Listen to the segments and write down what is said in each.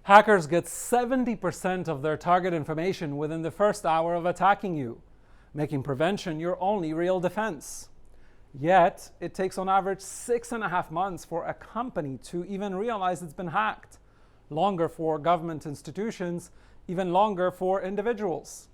Hackers get 70% of their target information within the first hour of attacking you, making prevention your only real defense. Yet, it takes on average 6.5 months for a company to even realize it's been hacked. Longer for government institutions, even longer for individuals.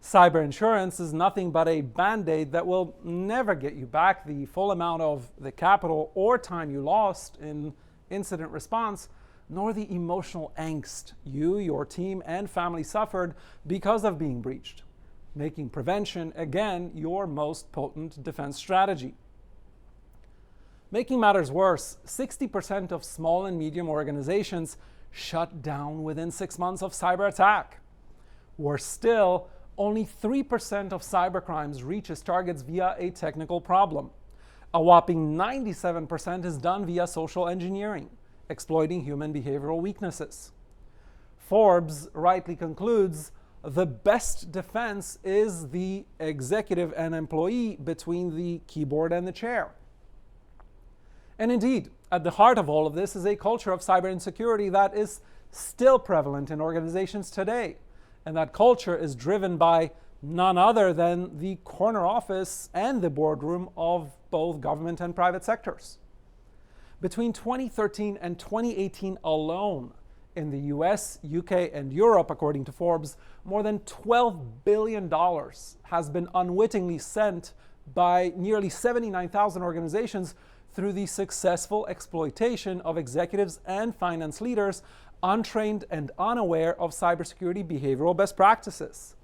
Cyber insurance is nothing but a band-aid that will never get you back the full amount of the capital or time you lost in incident response, nor the emotional angst you, your team, and family suffered because of being breached, making prevention, again, your most potent defense strategy. Making matters worse, 60% of small and medium organizations shut down within 6 months of cyber attack. Worse still, only 3% of cybercrimes reaches targets via a technical problem. A whopping 97% is done via social engineering, exploiting human behavioral weaknesses. Forbes rightly concludes, the best defense is the executive and employee between the keyboard and the chair. And indeed, at the heart of all of this is a culture of cyber insecurity that is still prevalent in organizations today. And that culture is driven by none other than the corner office and the boardroom of both government and private sectors. Between 2013 and 2018 alone, in the US, UK, and Europe, according to Forbes, more than $12 billion has been unwittingly sent by nearly 79,000 organizations through the successful exploitation of executives and finance leaders untrained and unaware of cybersecurity behavioral best practices.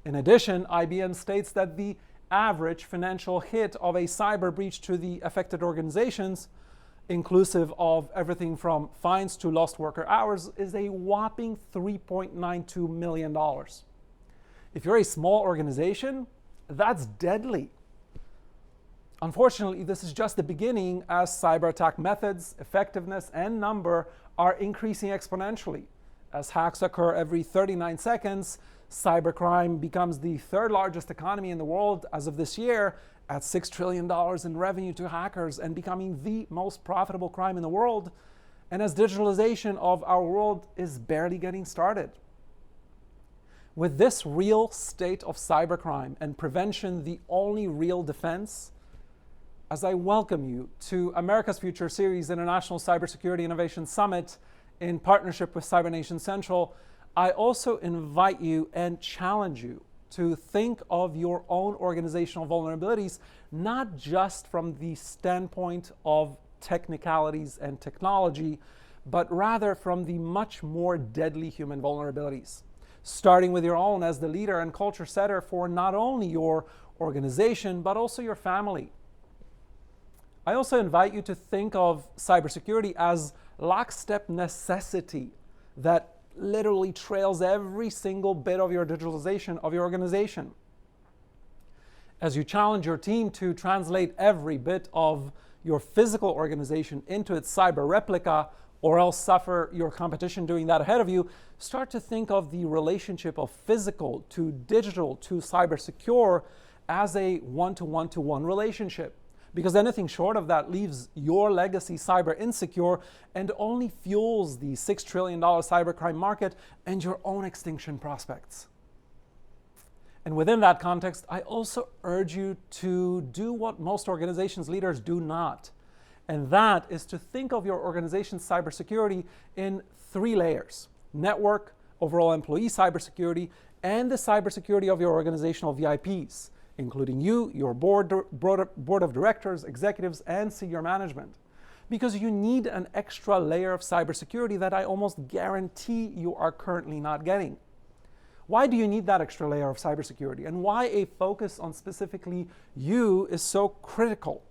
In addition, IBM states that the average financial hit of a cyber breach to the affected organizations, inclusive of everything from fines to lost worker hours, is a whopping $3.92 million. If you're a small organization, that's deadly. Unfortunately, this is just the beginning, as cyber attack methods, effectiveness, and number are increasing exponentially. As hacks occur every 39 seconds, cybercrime becomes the third largest economy in the world as of this year, at $6 trillion in revenue to hackers and becoming the most profitable crime in the world, and as digitalization of our world is barely getting started. With this real state of cybercrime and prevention the only real defense, as I welcome you to America's Future Series International Cybersecurity Innovation Summit in partnership with CyberNation Central, I also invite you and challenge you to think of your own organizational vulnerabilities, not just from the standpoint of technicalities and technology, but rather from the much more deadly human vulnerabilities, starting with your own as the leader and culture setter for not only your organization, but also your family. I also invite you to think of cybersecurity as lockstep necessity that literally trails every single bit of your digitalization of your organization. As you challenge your team to translate every bit of your physical organization into its cyber replica, or else suffer your competition doing that ahead of you, start to think of the relationship of physical to digital to cyber secure as a one-to-one-to-one relationship. Because anything short of that leaves your legacy cyber insecure and only fuels the $6 trillion cybercrime market and your own extinction prospects. And within that context, I also urge you to do what most organizations leaders do not. And that is to think of your organization's cybersecurity in 3 layers: network, overall employee cybersecurity, and the cybersecurity of your organizational VIPs, including you, your board of directors, executives, and senior management. Because you need an extra layer of cybersecurity that I almost guarantee you are currently not getting. Why do you need that extra layer of cybersecurity? And why a focus on specifically you is so critical?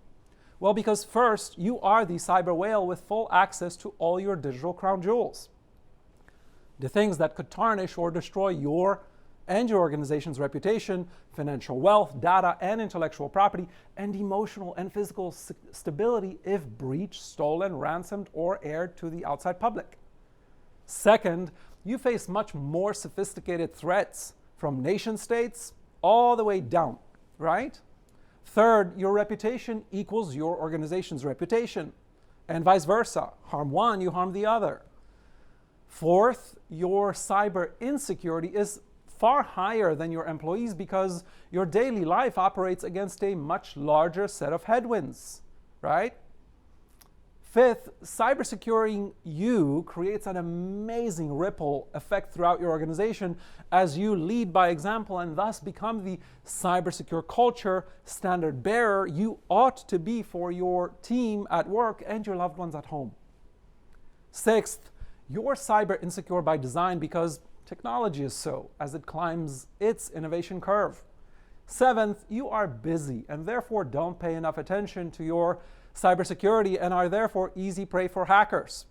Well, because first, you are the cyber whale with full access to all your digital crown jewels. The things that could tarnish or destroy your and your organization's reputation, financial wealth, data and intellectual property, and emotional and physical stability if breached, stolen, ransomed, or aired to the outside public. Second, you face much more sophisticated threats from nation states all the way down, right? Third, your reputation equals your organization's reputation, and vice versa. Harm one, you harm the other. Fourth, your cyber insecurity is far higher than your employees because your daily life operates against a much larger set of headwinds, right? Fifth, cybersecuring you creates an amazing ripple effect throughout your organization as you lead by example and thus become the cybersecure culture standard bearer you ought to be for your team at work and your loved ones at home. Sixth, you're cyber insecure by design because technology is so, as it climbs its innovation curve. Seventh, you are busy and therefore don't pay enough attention to your cybersecurity and are therefore easy prey for hackers.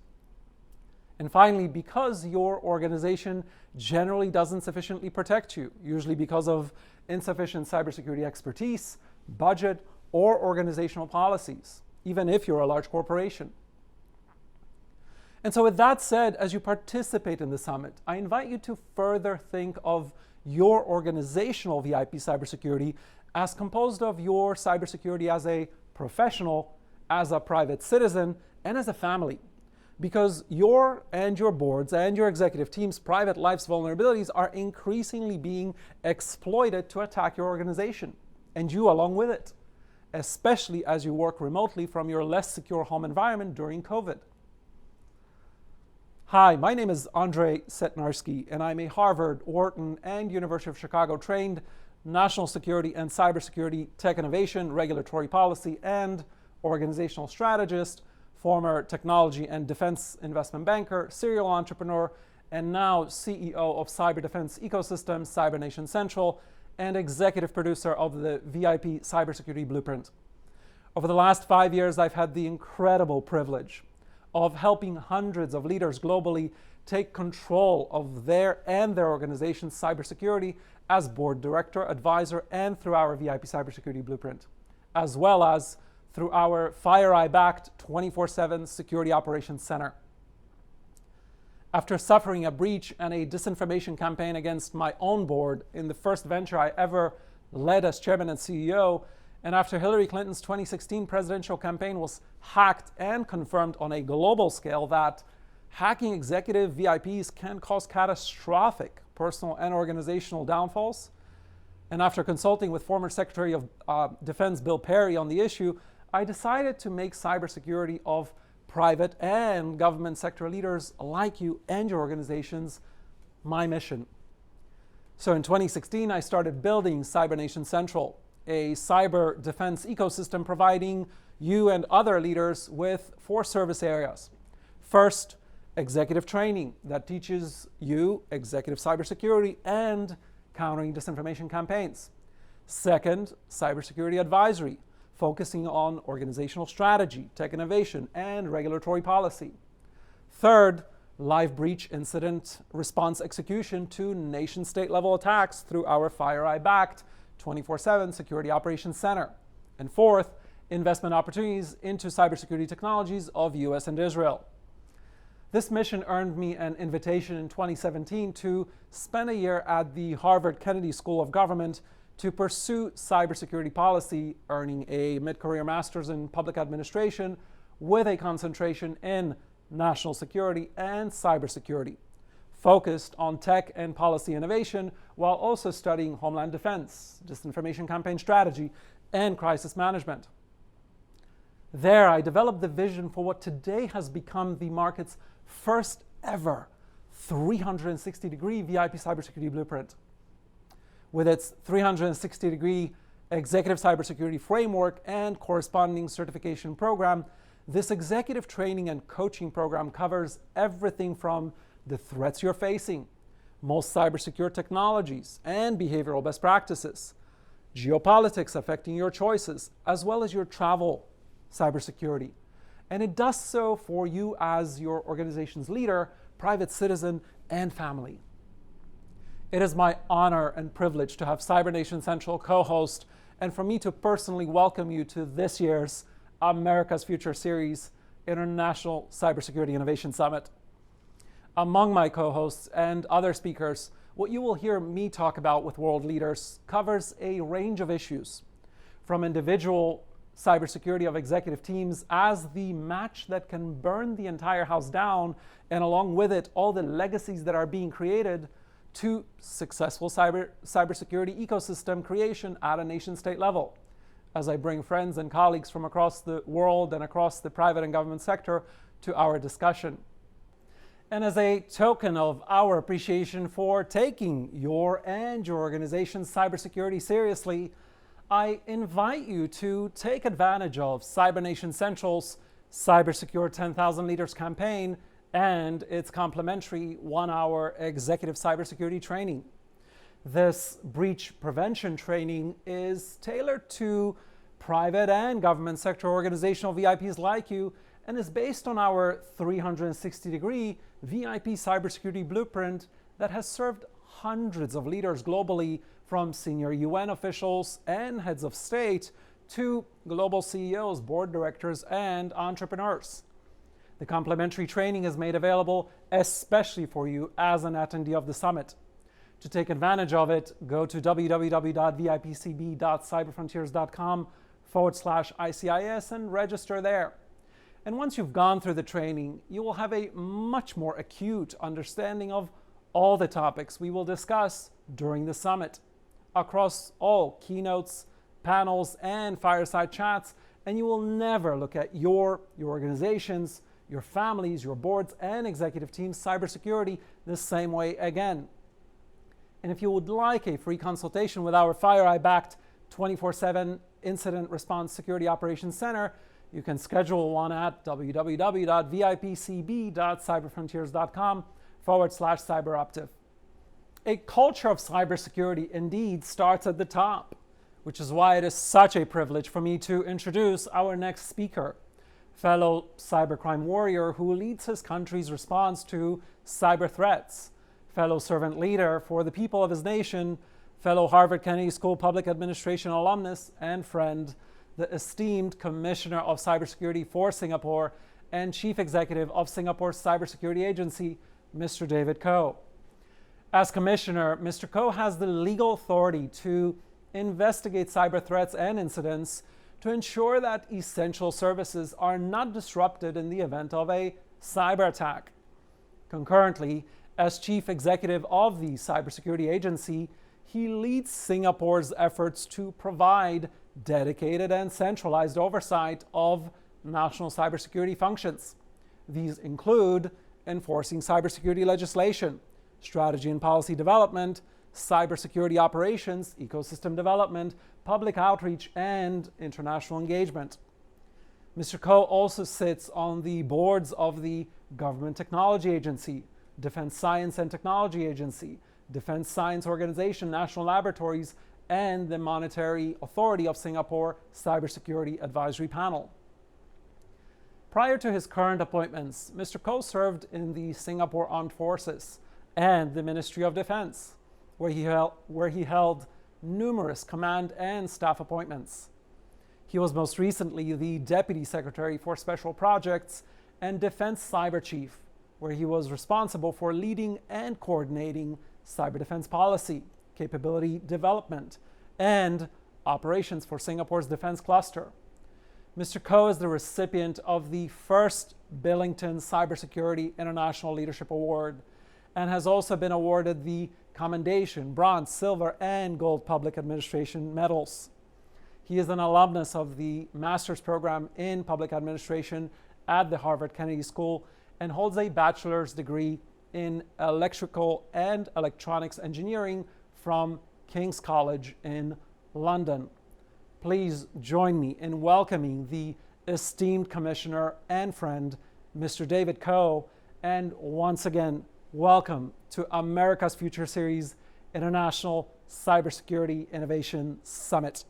And finally, because your organization generally doesn't sufficiently protect you, usually because of insufficient cybersecurity expertise, budget, or organizational policies, even if you're a large corporation. And so with that said, as you participate in the summit, I invite you to further think of your organizational VIP cybersecurity as composed of your cybersecurity as a professional, as a private citizen, and as a family. Because your board's and your executive team's private life's vulnerabilities are increasingly being exploited to attack your organization, and you along with it, especially as you work remotely from your less secure home environment during COVID. Hi, my name is Andrzej Cetnarski, and I'm a Harvard, Wharton, and University of Chicago trained national security and cybersecurity tech innovation, regulatory policy, and organizational strategist, former technology and defense investment banker, serial entrepreneur, and now CEO of cyber defense ecosystem, CyberNation Central, and executive producer of the VIP Cybersecurity Blueprint. Over the last 5 years, I've had the incredible privilege of helping hundreds of leaders globally take control of their organization's cybersecurity as board director, advisor, and through our VIP Cybersecurity Blueprint, as well as through our FireEye-backed 24/7 Security Operations Center. After suffering a breach and a disinformation campaign against my own board in the first venture I ever led as chairman and CEO, and after Hillary Clinton's 2016 presidential campaign was hacked and confirmed on a global scale that hacking executive VIPs can cause catastrophic personal and organizational downfalls, and after consulting with former Secretary of Defense Bill Perry on the issue, I decided to make cybersecurity of private and government sector leaders like you and your organizations my mission. So in 2016, I started building CyberNation Central, a cyber defense ecosystem providing you and other leaders with 4 service areas. First, executive training that teaches you executive cybersecurity and countering disinformation campaigns. Second, cybersecurity advisory, focusing on organizational strategy, tech innovation, and regulatory policy. Third, live breach incident response execution to nation-state level attacks through our FireEye-backed 24/7 Security Operations Center. And fourth, investment opportunities into cybersecurity technologies of US and Israel. This mission earned me an invitation in 2017 to spend a year at the Harvard Kennedy School of Government to pursue cybersecurity policy, earning a mid-career master's in public administration with a concentration in national security and cybersecurity, focused on tech and policy innovation while also studying homeland defense, disinformation campaign strategy, and crisis management. There, I developed the vision for what today has become the market's first ever 360-degree VIP cybersecurity blueprint. With its 360-degree executive cybersecurity framework and corresponding certification program, this executive training and coaching program covers everything from the threats you're facing, most cybersecure technologies and behavioral best practices, geopolitics affecting your choices, as well as your travel cybersecurity. And it does so for you as your organization's leader, private citizen, and family. It is my honor and privilege to have CyberNation Central co-host and for me to personally welcome you to this year's America's Future Series International Cybersecurity Innovation Summit. Among my co-hosts and other speakers, what you will hear me talk about with world leaders covers a range of issues, from individual cybersecurity of executive teams as the match that can burn the entire house down, and along with it, all the legacies that are being created, to successful cybersecurity ecosystem creation at a nation-state level. As I bring friends and colleagues from across the world and across the private and government sector to our discussion. And as a token of our appreciation for taking your and your organization's cybersecurity seriously, I invite you to take advantage of CyberNation Central's Cybersecure 10,000 Leaders campaign and its complimentary 1-hour executive cybersecurity training. This breach prevention training is tailored to private and government sector organizational VIPs like you and is based on our 360-degree VIP cybersecurity blueprint that has served hundreds of leaders globally, from senior UN officials and heads of state to global CEOs, board directors, and entrepreneurs. The complimentary training is made available especially for you as an attendee of the summit. To take advantage of it, go to www.vipcb.cyberfrontiers.com/ICIS and register there. And once you've gone through the training, you will have a much more acute understanding of all the topics we will discuss during the summit, across all keynotes, panels, and fireside chats, and you will never look at your organizations, your families, your boards, and executive teams' cybersecurity the same way again. And if you would like a free consultation with our FireEye-backed 24/7 Incident Response Security Operations Center, you can schedule one at www.vipcb.cyberfrontiers.com/cyberoptive. A culture of cybersecurity indeed starts at the top, which is why it is such a privilege for me to introduce our next speaker, fellow cybercrime warrior who leads his country's response to cyber threats, fellow servant leader for the people of his nation, fellow Harvard Kennedy School Public Administration alumnus and friend, the esteemed Commissioner of Cybersecurity for Singapore and Chief Executive of Singapore's Cybersecurity Agency, Mr. David Koh. As Commissioner, Mr. Koh has the legal authority to investigate cyber threats and incidents to ensure that essential services are not disrupted in the event of a cyber attack. Concurrently, as Chief Executive of the Cybersecurity Agency, he leads Singapore's efforts to provide dedicated and centralized oversight of national cybersecurity functions. These include enforcing cybersecurity legislation, strategy and policy development, cybersecurity operations, ecosystem development, public outreach, and international engagement. Mr. Koh also sits on the boards of the Government Technology Agency, Defense Science and Technology Agency, Defense Science Organization, National Laboratories, and the Monetary Authority of Singapore Cybersecurity Advisory Panel. Prior to his current appointments, Mr. Koh served in the Singapore Armed Forces and the Ministry of Defense, where he held numerous command and staff appointments. He was most recently the Deputy Secretary for Special Projects and Defense Cyber Chief, where he was responsible for leading and coordinating cyber defense policy, capability development, and operations for Singapore's defense cluster. Mr. Koh is the recipient of the first Billington Cybersecurity International Leadership Award and has also been awarded the Commendation, Bronze, Silver, and Gold Public Administration medals. He is an alumnus of the Master's Program in Public Administration at the Harvard Kennedy School and holds a bachelor's degree in Electrical and Electronics Engineering from King's College in London. Please join me in welcoming the esteemed Commissioner and friend, Mr. David Koh, and once again, welcome to America's Future Series International Cybersecurity Innovation Summit.